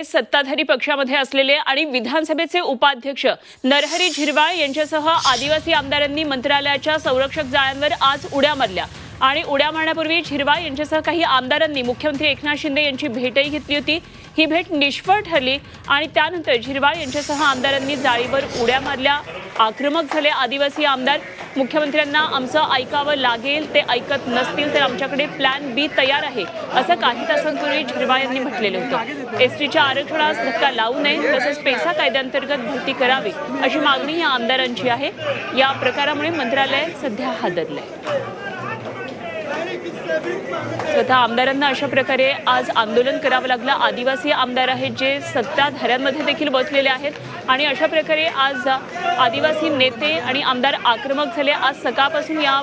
सत्ताधारी पक्षामध्ये असलेले आणि विधानसभेचे उपाध्यक्ष नरहरी झिरवाळ यांच्यासह आदिवासी आमदारांनी मंत्रालयाच्या संरक्षक जाळ्यांवर आज उड्या मारल्या आणि उड्या मारण्यापूर्वी झिरवाळ यांच्यासह काही आमदारांनी मुख्यमंत्री एकनाथ शिंदे यांची भेटही घेतली होती। ही भेट निष्फळ ठरली आणि त्यानंतर झिरवाळ यांच्यासह आमदारांनी जाळीवर उड्या मारल्या। आक्रमक झाले आदिवासी आमदार। मुख्यमंत्र्यांना आमचं ऐकावं लागेल, ते ऐकत नसतील तर आमच्याकडे प्लॅन बी तयार आहे, असं काही तासांपूर्वी झिरवाळ यांनी म्हटलेलं होतं। एसटीच्या आरक्षणास धक्का लावू नये तसंच पेसा कायद्याअंतर्गत भरती करावी अशी मागणी या आमदारांची आहे। या प्रकारामुळे मंत्रालय सध्या हादरलंय। स्वतः आमदारांना अशा प्रकारे आज आंदोलन करावं लागलं। आदिवासी आमदार आहेत जे सत्ताधाऱ्यांमध्ये देखील बसलेले आहेत आणि अशा प्रकारे आज आदिवासी नेते आणि आमदार आक्रमक झाले। आज सकाळपासून या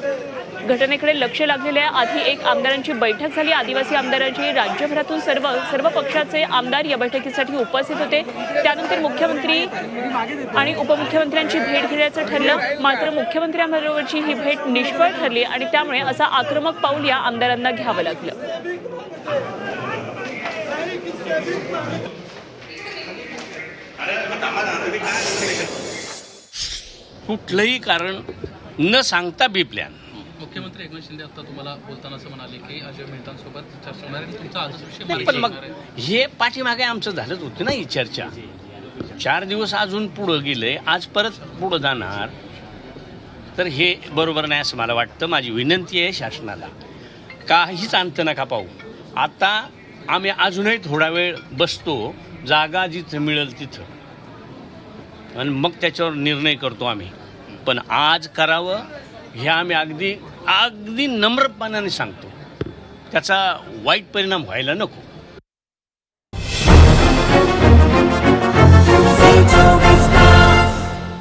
घटनेकडे लक्ष लागलेले आहे। आधी एक आमदारांची बैठक झाली, आदिवासी आमदारांची। राज्यभरातून सर्व पक्षाचे आमदार या बैठकीसाठी उपस्थित होते। त्यानंतर मुख्यमंत्री आणि उपमुख्यमंत्र्यांची भेट घेण्याचं ठरलं, मात्र मुख्यमंत्र्यांबरोबरची ही भेट निष्फळ ठरली आणि त्यामुळे असा आक्रमक पाऊल या आमदारांना घ्यावं लागलं। कुठलंही कारण न सांगता बी प्लॅन। मुख्यमंत्री एकनाथ शिंदे आता तुम्हाला बोलताना असं म्हणाले की अजय मेहतांसोबत चर्चा होणार आहे, तुमचा आजच विषय पण मग हे पाठीमागे आमचं झालंच होतं ना ही चर्चा। 4 दिवस अजून पुढं गेले, आज परत पुढं जाणार, तर हे बरोबर नाही असं मला वाटतं। माझी विनंती आहे शासनाला, काहीच अंत नका पाहू। आता आम्ही अजूनही थोडा वेळ बसतो, जागा जिथं मिळेल तिथं, आणि मग त्याच्यावर निर्णय करतो आम्ही। पण आज करावं हे आम्ही अगदी नम्रपणाने सांगतो, त्याचा वाईट परिणाम व्हायला नको।